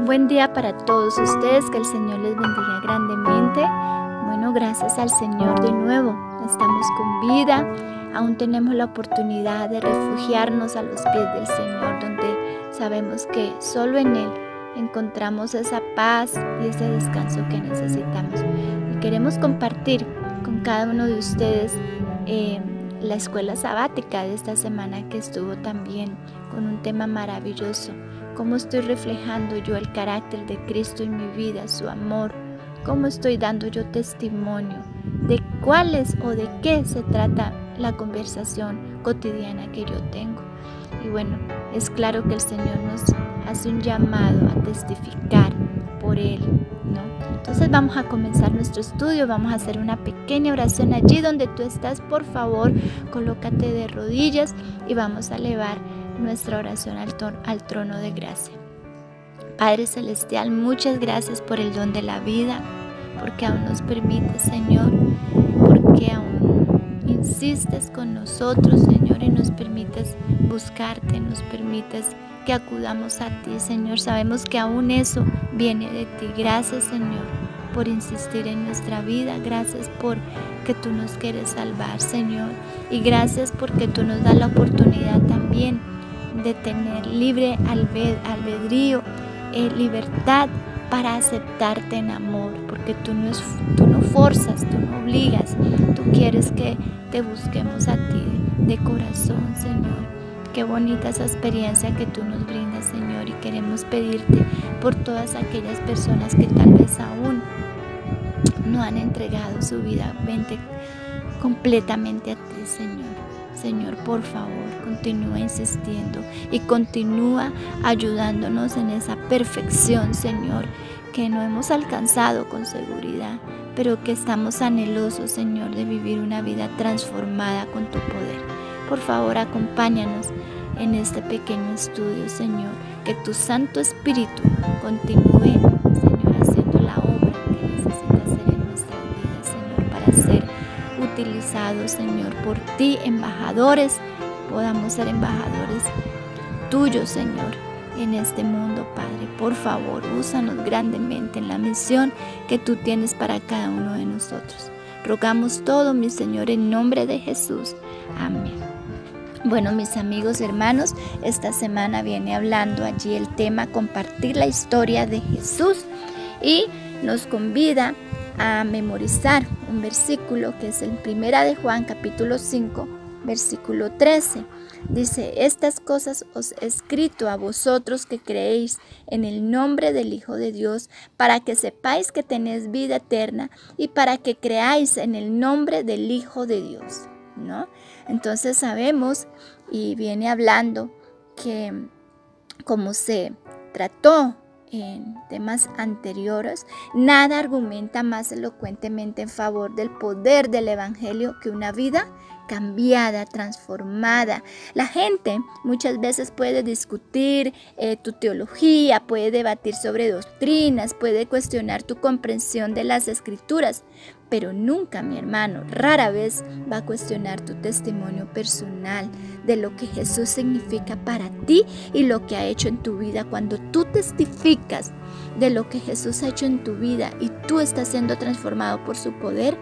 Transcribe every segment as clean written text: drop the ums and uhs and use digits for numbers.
Un buen día para todos ustedes, que el Señor les bendiga grandemente. Bueno, gracias al Señor de nuevo, estamos con vida, aún tenemos la oportunidad de refugiarnos a los pies del Señor, donde sabemos que solo en Él encontramos esa paz y ese descanso que necesitamos. Y queremos compartir con cada uno de ustedes la escuela sabática de esta semana, que estuvo también con un tema maravilloso. Cómo estoy reflejando yo el carácter de Cristo en mi vida, su amor. Cómo estoy dando yo testimonio de cuál es o de qué se trata la conversación cotidiana que yo tengo. Y bueno, es claro que el Señor nos hace un llamado a testificar por Él, ¿no? Entonces vamos a comenzar nuestro estudio, vamos a hacer una pequeña oración allí donde tú estás. Por favor, colócate de rodillas y vamos a elevar nuestra oración al trono de gracia. Padre Celestial, muchas gracias por el don de la vida, porque aún nos permites, Señor, porque aún insistes con nosotros, Señor, y nos permites buscarte, nos permites que acudamos a ti, Señor. Sabemos que aún eso viene de ti. Gracias, Señor, por insistir en nuestra vida. Gracias por que tú nos quieres salvar, Señor, y gracias porque tú nos das la oportunidad también de tener libre albedrío, libertad para aceptarte en amor, porque tú no forzas, tú no obligas, tú quieres que te busquemos a ti de corazón, Señor. Qué bonita esa experiencia que tú nos brindas, Señor, y queremos pedirte por todas aquellas personas que tal vez aún no han entregado su vida completamente a ti, Señor. Señor, por favor, continúa insistiendo y continúa ayudándonos en esa perfección, Señor, que no hemos alcanzado con seguridad, pero que estamos anhelosos, Señor, de vivir una vida transformada con tu poder. Por favor, acompáñanos en este pequeño estudio, Señor, que tu Santo Espíritu continúe, Señor, haciendo la obra que necesita hacer en nuestras vidas, Señor, para ser utilizados, Señor, por ti, embajadores, podamos ser embajadores tuyos, Señor, en este mundo, Padre. Por favor, úsanos grandemente en la misión que tú tienes para cada uno de nosotros. Rogamos todo, mi Señor, en nombre de Jesús. Amén. Bueno, mis amigos, hermanos, esta semana viene hablando allí el tema compartir la historia de Jesús, y nos convida a memorizar un versículo que es el 1 de Juan capítulo 5 versículo 13. Dice: estas cosas os he escrito a vosotros que creéis en el nombre del Hijo de Dios, para que sepáis que tenéis vida eterna, y para que creáis en el nombre del Hijo de Dios, ¿no? Entonces sabemos, y viene hablando que como se trató en temas anteriores, nada argumenta más elocuentemente en favor del poder del Evangelio que una vida cambiada, transformada. La gente muchas veces puede discutir tu teología, puede debatir sobre doctrinas, puede cuestionar tu comprensión de las Escrituras, pero nunca, mi hermano, rara vez va a cuestionar tu testimonio personal de lo que Jesús significa para ti y lo que ha hecho en tu vida. Cuando tú testificas de lo que Jesús ha hecho en tu vida y tú estás siendo transformado por su poder,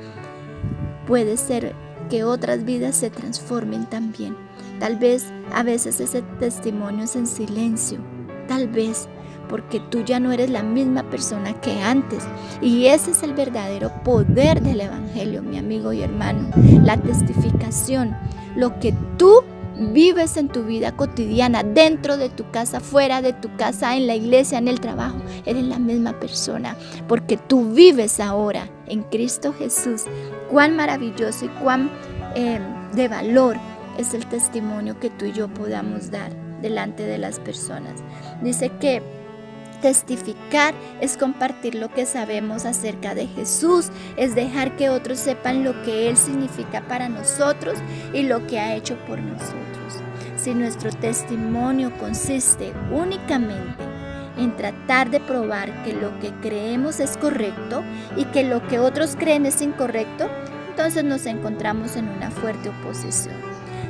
puede ser que otras vidas se transformen también. Tal vez a veces ese testimonio es en silencio, tal vez porque tú ya no eres la misma persona que antes, y ese es el verdadero poder del Evangelio, mi amigo y hermano, la testificación, lo que tú vives en tu vida cotidiana, dentro de tu casa, fuera de tu casa, en la iglesia, en el trabajo. Eres la misma persona porque tú vives ahora en Cristo Jesús. Cuán maravilloso y cuán de valor es el testimonio que tú y yo podamos dar delante de las personas. Dice que testificar es compartir lo que sabemos acerca de Jesús, es dejar que otros sepan lo que Él significa para nosotros y lo que ha hecho por nosotros. Si nuestro testimonio consiste únicamente en tratar de probar que lo que creemos es correcto y que lo que otros creen es incorrecto, entonces nos encontramos en una fuerte oposición.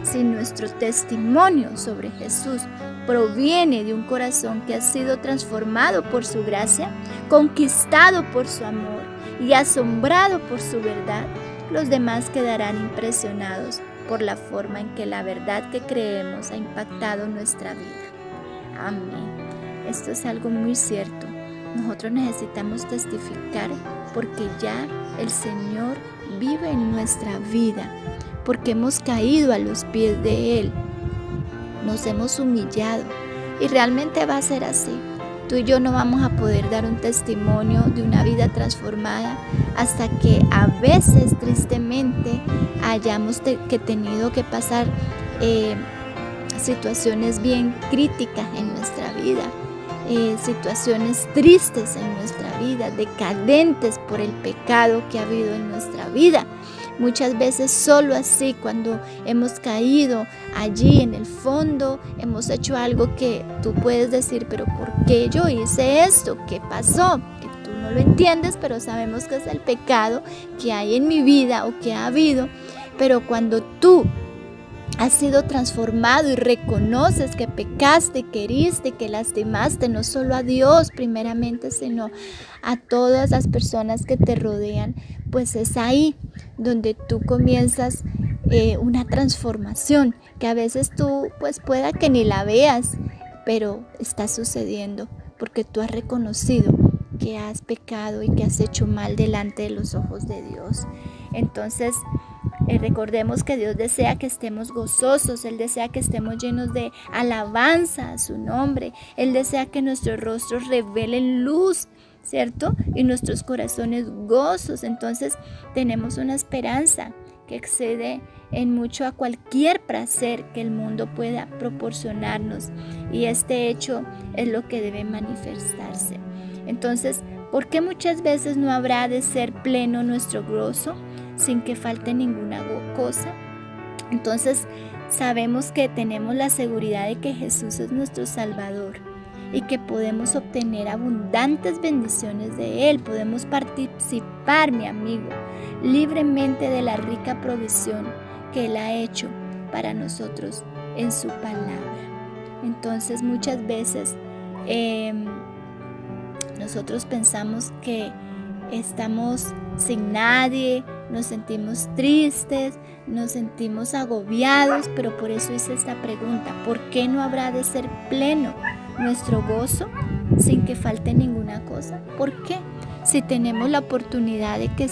si nuestro testimonio sobre Jesús proviene de un corazón que ha sido transformado por su gracia, conquistado por su amor y asombrado por su verdad, los demás quedarán impresionados por la forma en que la verdad que creemos ha impactado nuestra vida. Amén. Esto es algo muy cierto. Nosotros necesitamos testificar porque ya el Señor vive en nuestra vida, porque hemos caído a los pies de Él, nos hemos humillado y realmente va a ser así. Tú y yo no vamos a poder dar un testimonio de una vida transformada hasta que a veces tristemente hayamos tenido que pasar situaciones bien críticas en nuestra vida. Situaciones tristes en nuestra vida, decadentes por el pecado que ha habido en nuestra vida. Muchas veces solo así, cuando hemos caído allí en el fondo, hemos hecho algo que tú puedes decir, pero ¿por qué yo hice esto? ¿Qué pasó? Que tú no lo entiendes, pero sabemos que es el pecado que hay en mi vida o que ha habido. Pero cuando tú has sido transformado y reconoces que pecaste, que heriste, que lastimaste no solo a Dios primeramente, sino a todas las personas que te rodean, pues es ahí donde tú comienzas una transformación que a veces tú pues pueda que ni la veas, pero está sucediendo porque tú has reconocido que has pecado y que has hecho mal delante de los ojos de Dios. Entonces, recordemos que Dios desea que estemos gozosos, Él desea que estemos llenos de alabanza a su nombre, Él desea que nuestros rostros revelen luz, ¿cierto? Y nuestros corazones gozos. Entonces tenemos una esperanza que excede en mucho a cualquier placer que el mundo pueda proporcionarnos, y este hecho es lo que debe manifestarse. Entonces, ¿por qué muchas veces no habrá de ser pleno nuestro gozo sin que falte ninguna cosa? Entonces sabemos que tenemos la seguridad de que Jesús es nuestro Salvador y que podemos obtener abundantes bendiciones de Él. Podemos participar, mi amigo, libremente de la rica provisión que Él ha hecho para nosotros en su palabra. Entonces muchas veces nosotros pensamos que estamos sin nadie, nos sentimos tristes, nos sentimos agobiados, pero por eso hice esta pregunta: ¿por qué no habrá de ser pleno nuestro gozo sin que falte ninguna cosa? ¿Por qué? Si tenemos la oportunidad de que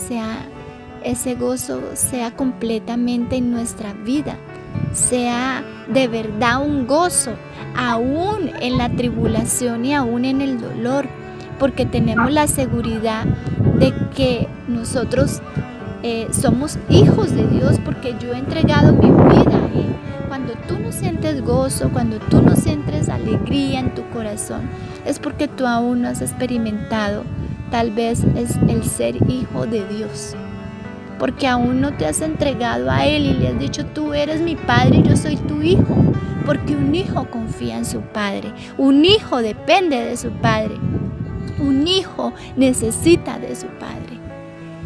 ese gozo sea completamente en nuestra vida, sea de verdad un gozo, aún en la tribulación y aún en el dolor, porque tenemos la seguridad de que nosotros somos hijos de Dios, porque yo he entregado mi vida a Él. Cuando tú no sientes gozo, cuando tú no sientes alegría en tu corazón, es porque tú aún no has experimentado tal vez es el ser hijo de Dios, porque aún no te has entregado a Él y le has dicho: tú eres mi padre y yo soy tu hijo. Porque un hijo confía en su padre, un hijo depende de su padre, un hijo necesita de su padre.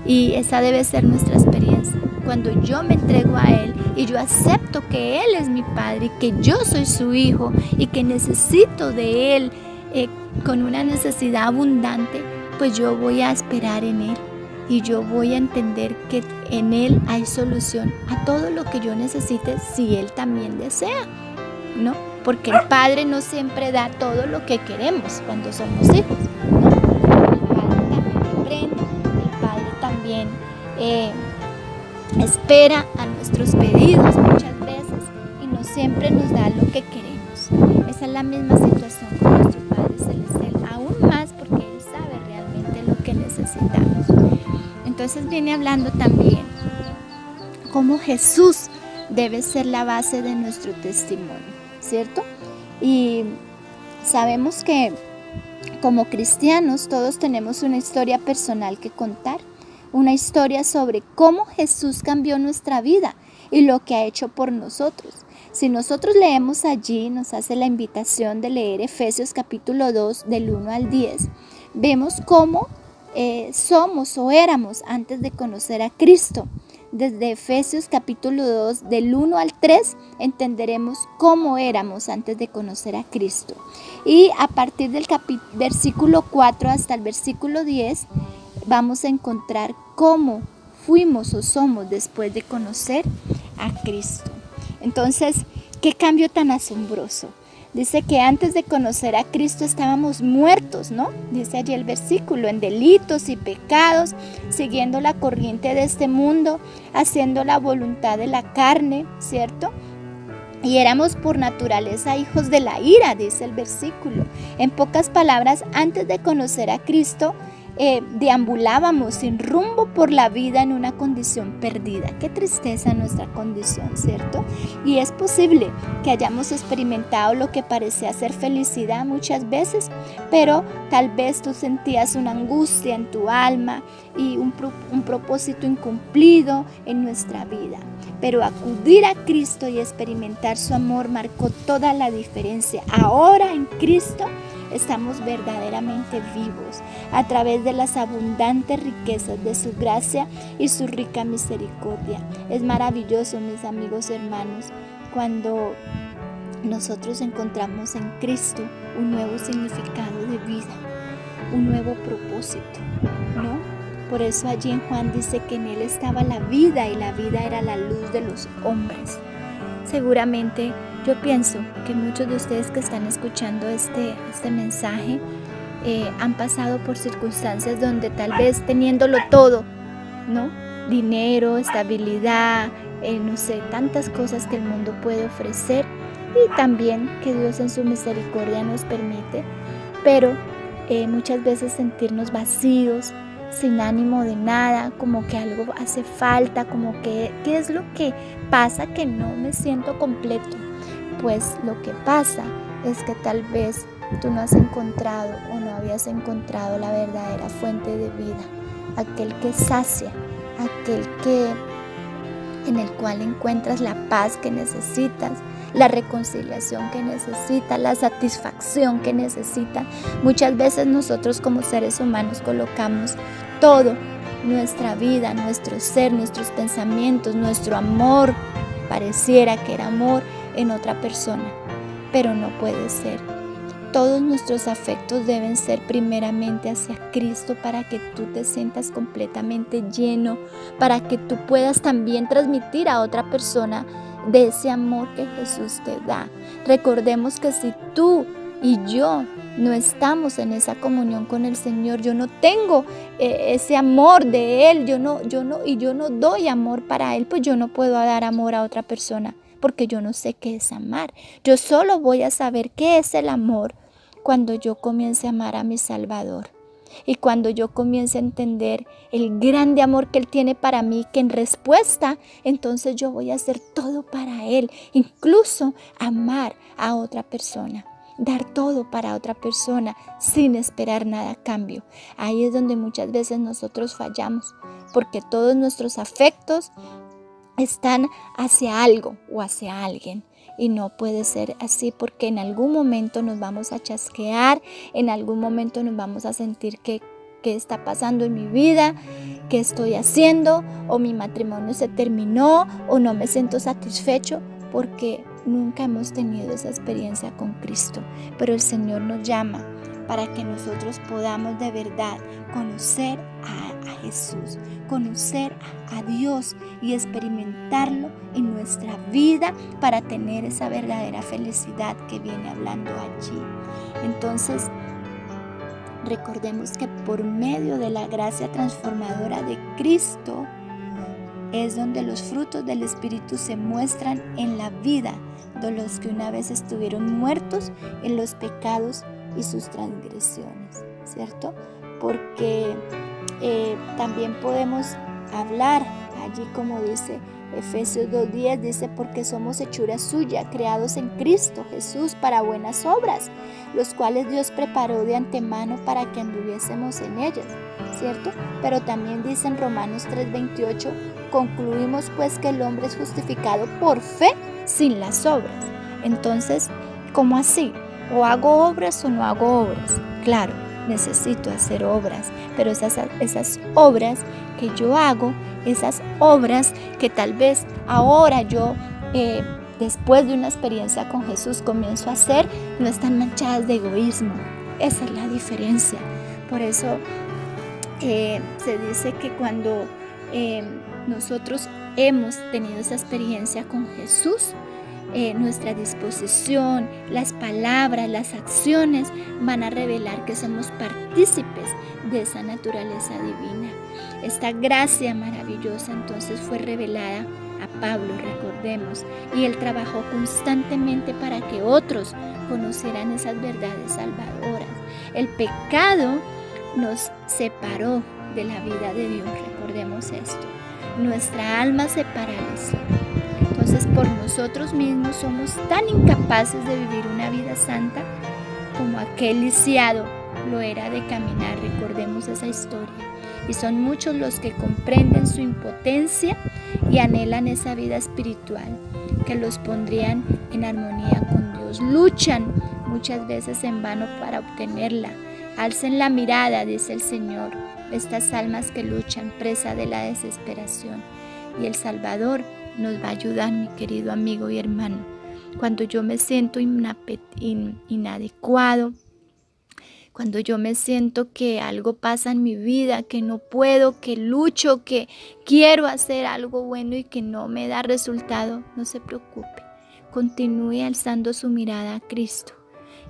Y esa debe ser nuestra experiencia. Cuando yo me entrego a Él y yo acepto que Él es mi padre, que yo soy su hijo y que necesito de Él con una necesidad abundante, pues yo voy a esperar en Él y yo voy a entender que en Él hay solución a todo lo que yo necesite, si Él también desea, ¿no? Porque el Padre no siempre da todo lo que queremos cuando somos hijos, ¿no? El Padre también reprende, el Padre también espera a nuestros pedidos muchas veces y no siempre nos da lo que queremos. Esa es la misma situación con nuestro Padre Celestial, aún más porque Él sabe realmente lo que necesitamos. Entonces viene hablando también cómo Jesús debe ser la base de nuestro testimonio, ¿cierto? Y sabemos que como cristianos todos tenemos una historia personal que contar, una historia sobre cómo Jesús cambió nuestra vida y lo que ha hecho por nosotros. Si nosotros leemos allí, nos hace la invitación de leer Efesios capítulo 2 del 1 al 10, vemos cómo somos o éramos antes de conocer a Cristo. desde Efesios capítulo 2, del 1 al 3, entenderemos cómo éramos antes de conocer a Cristo. Y a partir del versículo 4 hasta el versículo 10, vamos a encontrar cómo fuimos o somos después de conocer a Cristo. Entonces, qué cambio tan asombroso. Dice que antes de conocer a Cristo estábamos muertos, ¿no? Dice allí el versículo, en delitos y pecados, siguiendo la corriente de este mundo, haciendo la voluntad de la carne, ¿cierto? Y éramos por naturaleza hijos de la ira, dice el versículo. En pocas palabras, antes de conocer a Cristo, deambulábamos sin rumbo por la vida en una condición perdida. Qué tristeza nuestra condición, ¿cierto? Y es posible que hayamos experimentado lo que parecía ser felicidad muchas veces, pero tal vez tú sentías una angustia en tu alma y un propósito incumplido en nuestra vida. Pero acudir a Cristo y experimentar su amor marcó toda la diferencia. Ahora en Cristo estamos verdaderamente vivos a través de las abundantes riquezas de su gracia y su rica misericordia. Es maravilloso, mis amigos hermanos, cuando nosotros encontramos en Cristo un nuevo significado de vida, un nuevo propósito, ¿no? Por eso allí en Juan dice que en Él estaba la vida y la vida era la luz de los hombres. Seguramente yo pienso que muchos de ustedes que están escuchando este mensaje han pasado por circunstancias donde tal vez teniéndolo todo, ¿no? Dinero, estabilidad, no sé, tantas cosas que el mundo puede ofrecer y también que Dios en su misericordia nos permite, pero muchas veces sentirnos vacíos, sin ánimo de nada, como que algo hace falta, como que ¿qué es lo que pasa que no me siento completo? Pues lo que pasa es que tal vez tú no has encontrado o no habías encontrado la verdadera fuente de vida, aquel que sacia, aquel que en el cual encuentras la paz que necesitas, la reconciliación que necesitas, la satisfacción que necesitas. Muchas veces nosotros como seres humanos colocamos todo, nuestra vida, nuestro ser, nuestros pensamientos, nuestro amor, pareciera que era amor en otra persona, pero no puede ser. Todos nuestros afectos deben ser primeramente hacia Cristo para que tú te sientas completamente lleno, para que tú puedas también transmitir a otra persona de ese amor que Jesús te da. Recordemos que si tú y yo no estamos en esa comunión con el Señor, yo no tengo ese amor de Él, yo no doy amor para Él, pues yo no puedo dar amor a otra persona, porque yo no sé qué es amar. Yo solo voy a saber qué es el amor cuando yo comience a amar a mi Salvador. Y cuando yo comience a entender el grande amor que Él tiene para mí, que en respuesta, entonces yo voy a hacer todo para Él, incluso amar a otra persona, dar todo para otra persona sin esperar nada a cambio. Ahí es donde muchas veces nosotros fallamos, porque todos nuestros afectos están hacia algo o hacia alguien. Y no puede ser así, porque en algún momento nos vamos a chasquear, en algún momento nos vamos a sentir que qué está pasando en mi vida, qué estoy haciendo, o mi matrimonio se terminó, o no me siento satisfecho, porque nunca hemos tenido esa experiencia con Cristo. Pero el Señor nos llama para que nosotros podamos de verdad conocer a Jesús, conocer a Dios y experimentarlo en nuestra vida para tener esa verdadera felicidad que viene hablando allí. Entonces, recordemos que por medio de la gracia transformadora de Cristo es donde los frutos del Espíritu se muestran en la vida de los que una vez estuvieron muertos en los pecados y sus transgresiones, ¿cierto? Porque también podemos hablar allí, como dice Efesios 2:10, dice, porque somos hechura suya, creados en Cristo Jesús para buenas obras, los cuales Dios preparó de antemano para que anduviésemos en ellas, ¿cierto? Pero también dice en Romanos 3:28, concluimos pues que el hombre es justificado por fe sin las obras. Entonces, ¿cómo así? ¿O hago obras o no hago obras? Claro, necesito hacer obras, pero esas obras que yo hago esas obras que tal vez ahora yo, después de una experiencia con Jesús, comienzo a hacer, no están manchadas de egoísmo. Esa es la diferencia. Por eso se dice que cuando nosotros hemos tenido esa experiencia con Jesús, nuestra disposición, las palabras, las acciones van a revelar que somos partícipes de esa naturaleza divina. Esta gracia maravillosa entonces fue revelada a Pablo, recordemos, y él trabajó constantemente para que otros conocieran esas verdades salvadoras. El pecado nos separó de la vida de Dios, recordemos esto. Nuestra alma se paralizó. Entonces, por nosotros mismos somos tan incapaces de vivir una vida santa como aquel lisiado lo era de caminar. Recordemos esa historia. Y son muchos los que comprenden su impotencia y anhelan esa vida espiritual que los pondrían en armonía con Dios. Luchan muchas veces en vano para obtenerla. Alcen la mirada, dice el Señor, estas almas que luchan, presa de la desesperación. Y el Salvador nos va a ayudar, mi querido amigo y hermano. Cuando yo me siento inadecuado, cuando yo me siento que algo pasa en mi vida, que no puedo, que lucho, que quiero hacer algo bueno y que no me da resultado, no se preocupe. Continúe alzando su mirada a Cristo.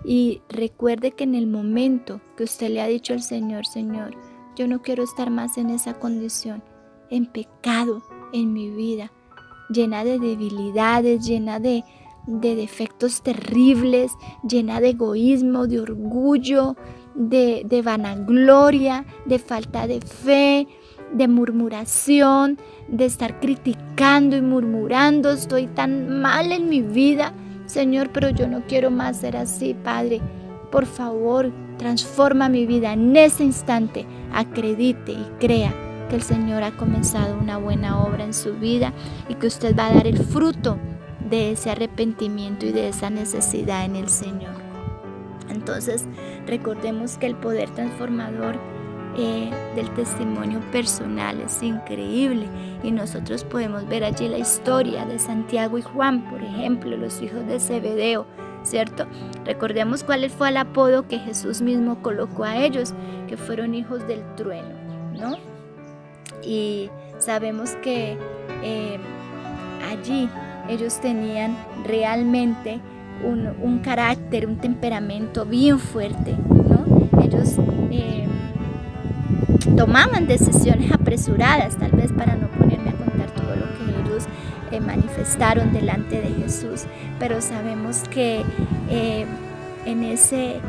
Y recuerde que en el momento que usted le ha dicho al Señor, Señor, yo no quiero estar más en esa condición, en pecado en mi vida, llena de debilidades, llena de defectos terribles, llena de egoísmo, de orgullo, de vanagloria, de falta de fe, de murmuración, de estar criticando y murmurando. Estoy tan mal en mi vida, Señor, pero yo no quiero más ser así, Padre. Por favor, transforma mi vida en ese instante. Acredite y crea que el Señor ha comenzado una buena obra en su vida y que usted va a dar el fruto de ese arrepentimiento y de esa necesidad en el Señor. Entonces, recordemos que el poder transformador del testimonio personal es increíble y nosotros podemos ver allí la historia de Santiago y Juan, por ejemplo, los hijos de Zebedeo, ¿cierto? Recordemos cuál fue el apodo que Jesús mismo colocó a ellos, que fueron hijos del trueno, ¿no? Y sabemos que allí ellos tenían realmente un carácter, un temperamento bien fuerte, ¿no? Ellos tomaban decisiones apresuradas, tal vez para no ponerme a contar todo lo que ellos manifestaron delante de Jesús, pero sabemos que en ese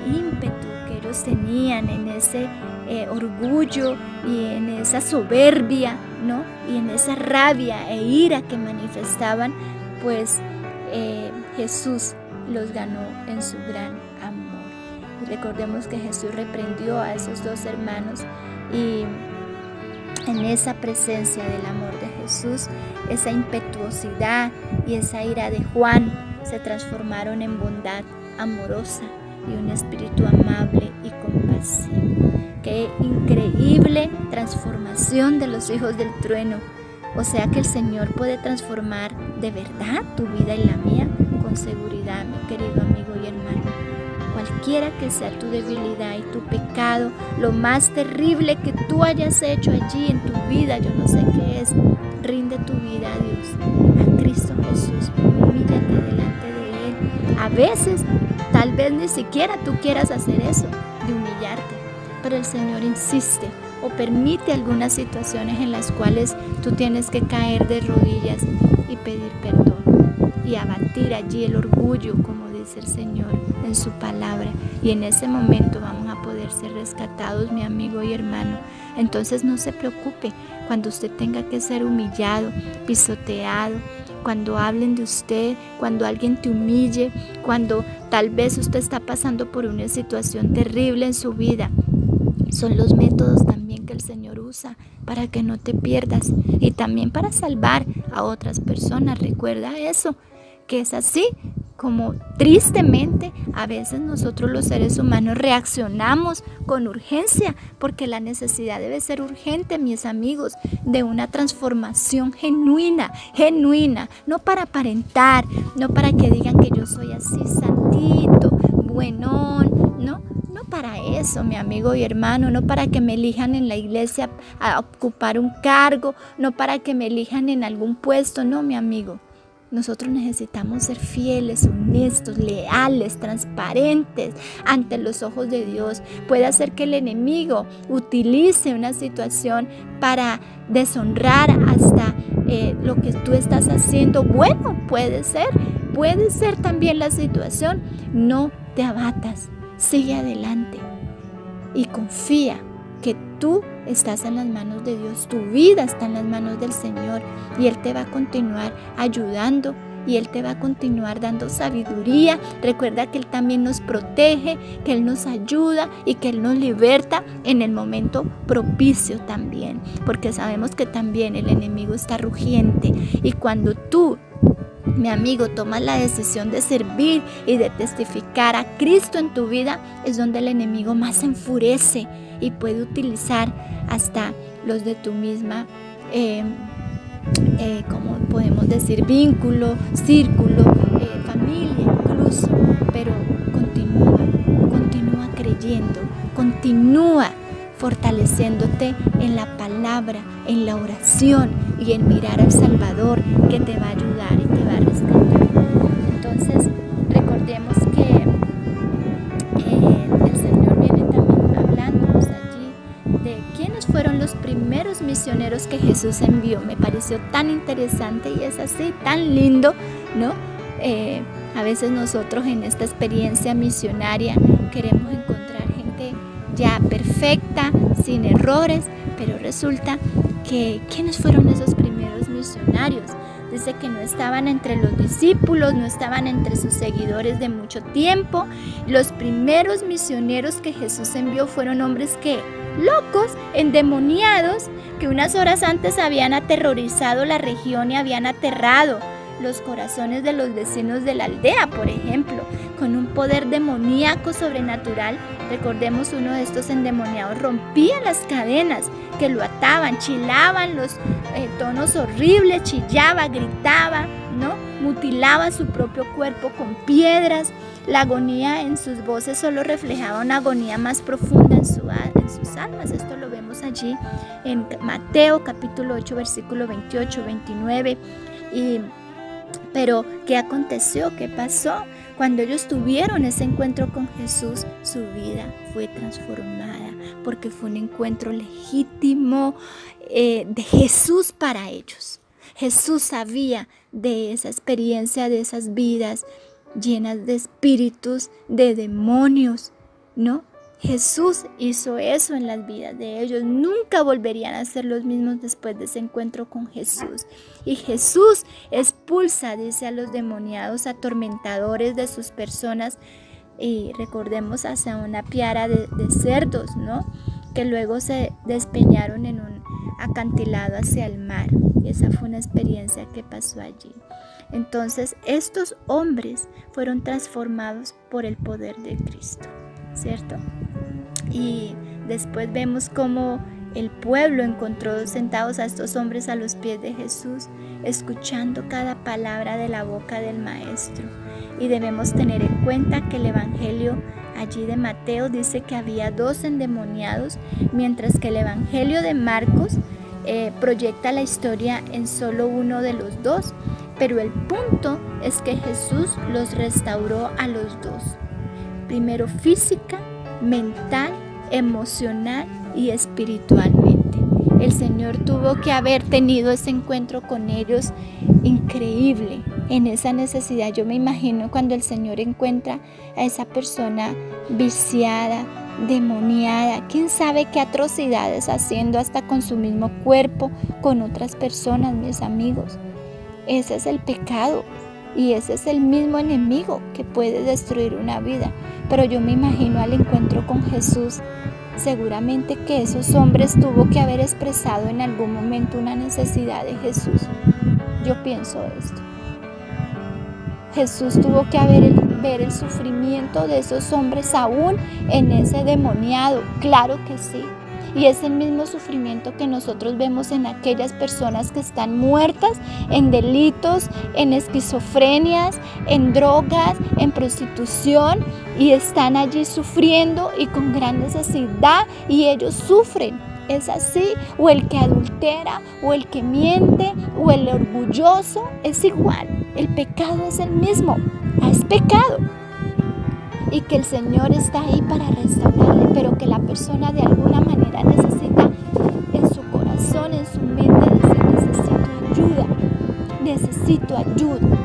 ímpetu que ellos tenían, en ese orgullo y en esa soberbia, ¿no? Y en esa rabia e ira que manifestaban, pues Jesús los ganó en su gran amor. Y recordemos que Jesús reprendió a esos dos hermanos y en esa presencia del amor de Jesús, esa impetuosidad y esa ira de Juan se transformaron en bondad amorosa y un espíritu amable y compasivo. Qué increíble transformación de los hijos del trueno. O sea que el Señor puede transformar de verdad tu vida y la mía con seguridad, mi querido amigo y hermano. Cualquiera que sea tu debilidad y tu pecado, lo más terrible que tú hayas hecho allí en tu vida, yo no sé qué es, rinde tu vida a Dios, a Cristo Jesús, humíllate delante de Él. A veces, tal vez ni siquiera tú quieras hacer eso, de humillarte, pero el Señor insiste o permite algunas situaciones en las cuales tú tienes que caer de rodillas y pedir perdón y abatir allí el orgullo, como dice el Señor en su palabra, y en ese momento vamos a poder ser rescatados, mi amigo y hermano. Entonces no se preocupe cuando usted tenga que ser humillado, pisoteado, cuando hablen de usted, cuando alguien te humille, cuando tal vez usted está pasando por una situación terrible en su vida. Son los métodos también que el Señor usa para que no te pierdas y también para salvar a otras personas. Recuerda eso, que es así como tristemente a veces nosotros los seres humanos reaccionamos con urgencia, porque la necesidad debe ser urgente, mis amigos, de una transformación genuina, no para aparentar, no para que digan que yo soy así santito, buenón, no para eso, mi amigo y hermano, no para que me elijan en la iglesia a ocupar un cargo, no para que me elijan en algún puesto, no, mi amigo. Nosotros necesitamos ser fieles, honestos, leales, transparentes ante los ojos de Dios. Puede hacer que el enemigo utilice una situación para deshonrar hasta lo que tú estás haciendo. Bueno, puede ser también la situación. No te abatas, sigue adelante y confía que tú estás en las manos de Dios, tu vida está en las manos del Señor y Él te va a continuar ayudando y Él te va a continuar dando sabiduría. Recuerda que Él también nos protege, que Él nos ayuda y que Él nos liberta en el momento propicio también, porque sabemos que también el enemigo está rugiente y cuando tú, mi amigo, tomas la decisión de servir y de testificar a Cristo en tu vida, es donde el enemigo más se enfurece y puede utilizar hasta los de tu misma, como podemos decir, vínculo, círculo, familia incluso. Pero continúa creyendo, continúa fortaleciéndote en la palabra, en la oración y en mirar al Salvador que te va a ayudar y te va a rescatar. Entonces, recordemos que el Señor viene también hablándonos allí de quiénes fueron los primeros misioneros que Jesús envió. Me pareció tan interesante y es así, tan lindo, ¿no? A veces nosotros en esta experiencia misionaria queremos encontrar gente ya perfecta, sin errores, pero resulta que ¿quiénes fueron esos primeros misionarios? Dice que no estaban entre los discípulos, no estaban entre sus seguidores de mucho tiempo. Los primeros misioneros que Jesús envió fueron hombres que, locos, endemoniados, que unas horas antes habían aterrorizado la región y habían aterrado los corazones de los vecinos de la aldea, por ejemplo, con un poder demoníaco sobrenatural. Recordemos, uno de estos endemoniados rompía las cadenas que lo ataban, chilaban los tonos horribles, chillaba, gritaba, ¿no? Mutilaba su propio cuerpo con piedras. La agonía en sus voces solo reflejaba una agonía más profunda en sus almas. Esto lo vemos allí en Mateo capítulo 8, versículo 28, 29. Pero, ¿qué aconteció? ¿Qué pasó? Cuando ellos tuvieron ese encuentro con Jesús, su vida fue transformada, porque fue un encuentro legítimo de Jesús para ellos. Jesús sabía de esa experiencia, de esas vidas llenas de espíritus, de demonios, ¿no? Jesús hizo eso en las vidas de ellos. Nunca volverían a ser los mismos después de ese encuentro con Jesús. Y Jesús expulsa, dice, a los demoniados atormentadores de sus personas. Y recordemos hacia una piara de cerdos, ¿no? Que luego se despeñaron en un acantilado hacia el mar. Y esa fue una experiencia que pasó allí. Entonces, estos hombres fueron transformados por el poder de Cristo, ¿cierto? Y después vemos cómo el pueblo encontró sentados a estos hombres a los pies de Jesús, escuchando cada palabra de la boca del Maestro. Y debemos tener en cuenta que el Evangelio allí de Mateo dice que había 2 endemoniados, mientras que el Evangelio de Marcos proyecta la historia en solo uno de los 2. Pero el punto es que Jesús los restauró a los 2. Primero física, mental, emocional y espiritualmente. El Señor tuvo que haber tenido ese encuentro con ellos increíble en esa necesidad. Yo me imagino cuando el Señor encuentra a esa persona viciada, demoniada, quién sabe qué atrocidades haciendo hasta con su mismo cuerpo, con otras personas, mis amigos. Ese es el pecado. Y ese es el mismo enemigo que puede destruir una vida. Pero yo me imagino al encuentro con Jesús, seguramente que esos hombres tuvo que haber expresado en algún momento una necesidad de Jesús. Yo pienso esto. Jesús tuvo que ver el sufrimiento de esos hombres aún en ese endemoniado, claro que sí. Y es el mismo sufrimiento que nosotros vemos en aquellas personas que están muertas en delitos, en esquizofrenias, en drogas, en prostitución, y están allí sufriendo y con gran necesidad, y ellos sufren. Es así, o el que adultera, o el que miente, o el orgulloso, es igual. El pecado es el mismo, es pecado. Y que el Señor está ahí para restaurarle, pero que la persona de alguna manera necesita en su corazón, en su mente, decir: necesito ayuda.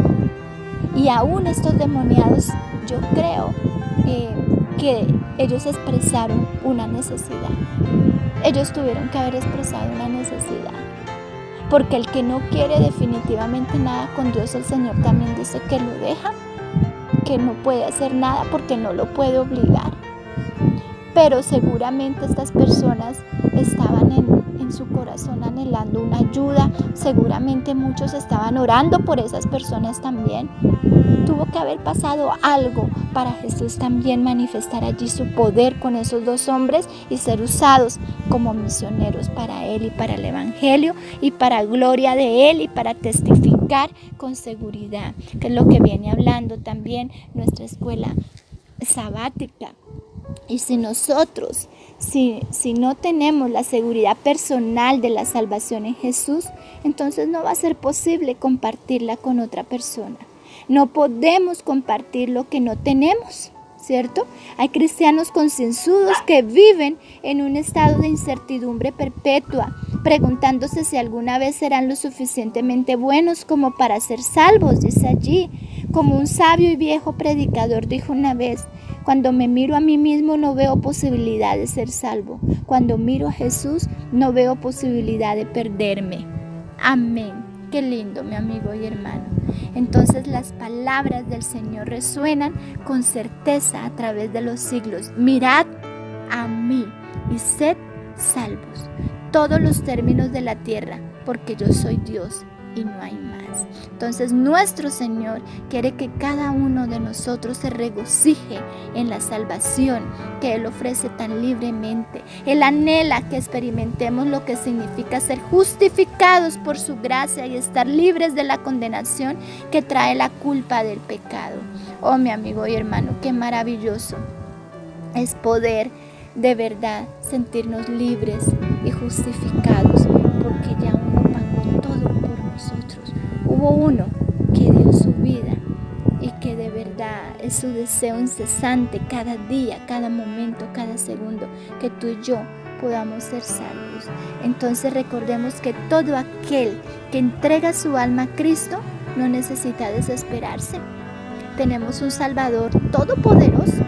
Y aún estos demoniados, yo creo que ellos expresaron una necesidad. Ellos tuvieron que haber expresado una necesidad. Porque el que no quiere definitivamente nada con Dios, el Señor también dice que lo deja, que no puede hacer nada porque no lo puede obligar. Pero seguramente estas personas estaban en su corazón anhelando una ayuda. Seguramente muchos estaban orando por esas personas también. Tuvo que haber pasado algo para Jesús también manifestar allí su poder con esos dos hombres y ser usados como misioneros para Él y para el Evangelio y para gloria de Él y para testificar con seguridad, que es lo que viene hablando también nuestra escuela sabática. Y si nosotros, si no tenemos la seguridad personal de la salvación en Jesús, entonces no va a ser posible compartirla con otra persona. No podemos compartir lo que no tenemos, ¿cierto? Hay cristianos concienzudos que viven en un estado de incertidumbre perpetua, preguntándose si alguna vez serán lo suficientemente buenos como para ser salvos, dice allí. Como un sabio y viejo predicador dijo una vez: cuando me miro a mí mismo no veo posibilidad de ser salvo. Cuando miro a Jesús no veo posibilidad de perderme. Amén. Qué lindo, mi amigo y hermano. Entonces las palabras del Señor resuenan con certeza a través de los siglos. Mirad a mí y sed salvos, todos los términos de la tierra, porque yo soy Dios y no hay más. Entonces nuestro Señor quiere que cada uno de nosotros se regocije en la salvación que Él ofrece tan libremente. Él anhela que experimentemos lo que significa ser justificados por su gracia y estar libres de la condenación que trae la culpa del pecado. Oh, mi amigo y hermano, qué maravilloso es poder de verdad sentirnos libres y justificados, porque ya uno pagó todo por nosotros. Hubo uno que dio su vida y que de verdad es su deseo incesante cada día, cada momento, cada segundo, que tú y yo podamos ser salvos. Entonces recordemos que todo aquel que entrega su alma a Cristo no necesita desesperarse. Tenemos un Salvador todopoderoso.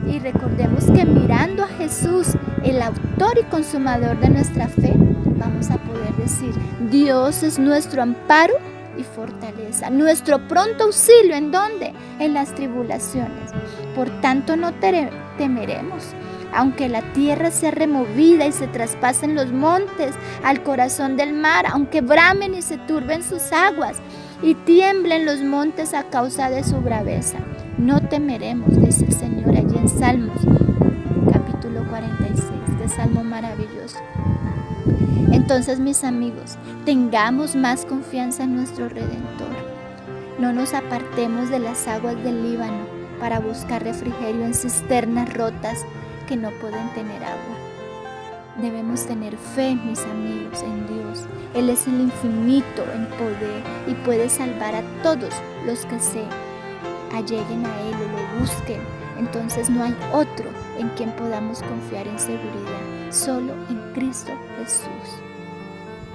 Y recordemos que mirando a Jesús, el autor y consumador de nuestra fe, vamos a poder decir: Dios es nuestro amparo y fortaleza, nuestro pronto auxilio. ¿En dónde? En las tribulaciones. Por tanto no temeremos, aunque la tierra sea removida y se traspasen los montes al corazón del mar, aunque bramen y se turben sus aguas y tiemblen los montes a causa de su braveza. No temeremos, dice el Señor allí en Salmos, capítulo 46, de Salmo maravilloso. Entonces, mis amigos, tengamos más confianza en nuestro Redentor. No nos apartemos de las aguas del Líbano para buscar refrigerio en cisternas rotas que no pueden tener agua. Debemos tener fe, mis amigos, en Dios. Él es el infinito en poder y puede salvar a todos los que se alleguen a Él o lo busquen. Entonces no hay otro en quien podamos confiar en seguridad, solo en Cristo Jesús.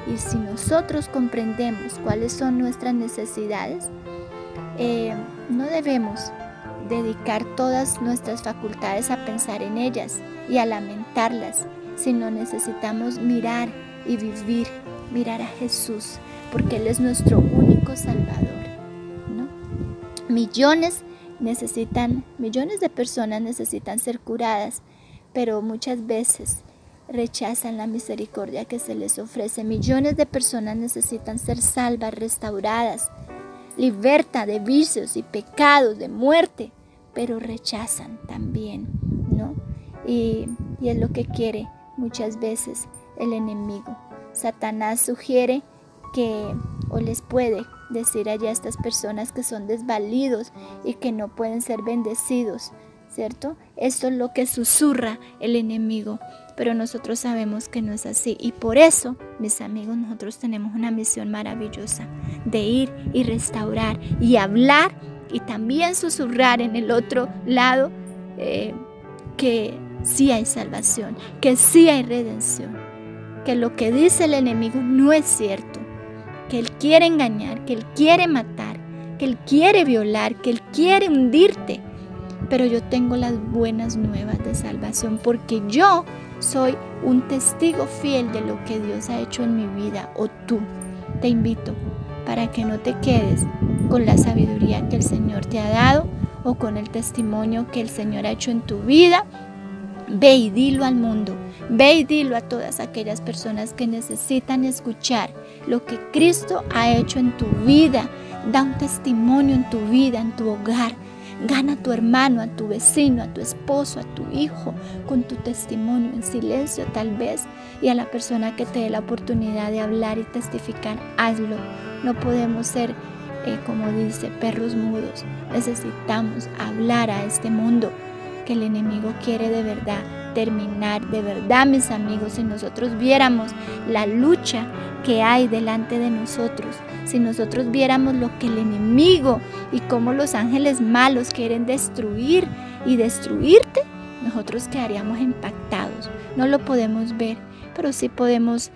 Y si nosotros comprendemos cuáles son nuestras necesidades, no debemos dedicar todas nuestras facultades a pensar en ellas y a lamentarlas, sino necesitamos mirar y vivir, mirar a Jesús, porque Él es nuestro único Salvador, ¿no? Millones de personas necesitan ser curadas, pero muchas veces rechazan la misericordia que se les ofrece. Millones de personas necesitan ser salvas, restauradas, liberta de vicios y pecados, de muerte, pero rechazan también, ¿no? Y es lo que quiere muchas veces el enemigo. Satanás sugiere que, o les puede decir allá a estas personas que son desvalidos y que no pueden ser bendecidos, ¿cierto? Esto es lo que susurra el enemigo, pero nosotros sabemos que no es así. Y por eso, mis amigos, nosotros tenemos una misión maravillosa de ir y restaurar y hablar y también susurrar en el otro lado que sí hay salvación, que sí hay redención, que lo que dice el enemigo no es cierto, que él quiere engañar, que él quiere matar, que él quiere violar, que él quiere hundirte. Pero yo tengo las buenas nuevas de salvación, porque yo soy un testigo fiel de lo que Dios ha hecho en mi vida. O tú, te invito para que no te quedes con la sabiduría que el Señor te ha dado o con el testimonio que el Señor ha hecho en tu vida. Ve y dilo al mundo, ve y dilo a todas aquellas personas que necesitan escuchar lo que Cristo ha hecho en tu vida. Da un testimonio en tu vida, en tu hogar. Gana a tu hermano, a tu vecino, a tu esposo, a tu hijo, con tu testimonio en silencio tal vez. Y a la persona que te dé la oportunidad de hablar y testificar, hazlo. No podemos ser, como dice, perros mudos. Necesitamos hablar a este mundo que el enemigo quiere de verdad terminar. De verdad, mis amigos, si nosotros viéramos la lucha que hay delante de nosotros, si nosotros viéramos lo que el enemigo y cómo los ángeles malos quieren destruir y destruirte, nosotros quedaríamos impactados. No lo podemos ver, pero sí podemos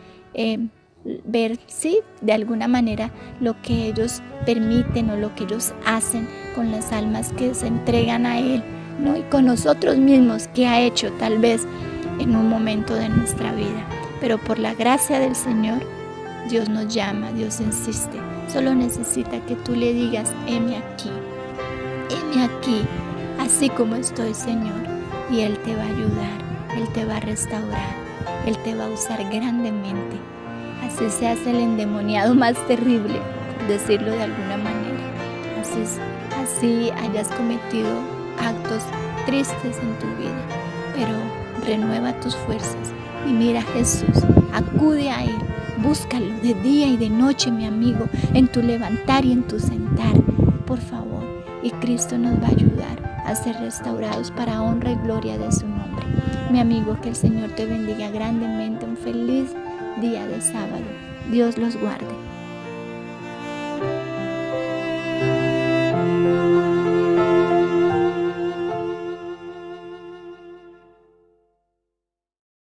ver, sí, de alguna manera lo que ellos permiten o lo que ellos hacen con las almas que se entregan a Él, ¿no? Y con nosotros mismos, que ha hecho tal vez en un momento de nuestra vida. Pero por la gracia del Señor, Dios nos llama, Dios insiste. Solo necesita que tú le digas: heme aquí, así como estoy, Señor. Y Él te va a ayudar, Él te va a restaurar, Él te va a usar grandemente. Así seas el endemoniado más terrible, por decirlo de alguna manera. Así hayas cometido actos tristes en tu vida, pero renueva tus fuerzas y mira a Jesús, acude a Él, búscalo de día y de noche, mi amigo, en tu levantar y en tu sentar, por favor, y Cristo nos va a ayudar a ser restaurados para honra y gloria de su nombre. Mi amigo, que el Señor te bendiga grandemente. Un feliz día de sábado. Dios los guarde.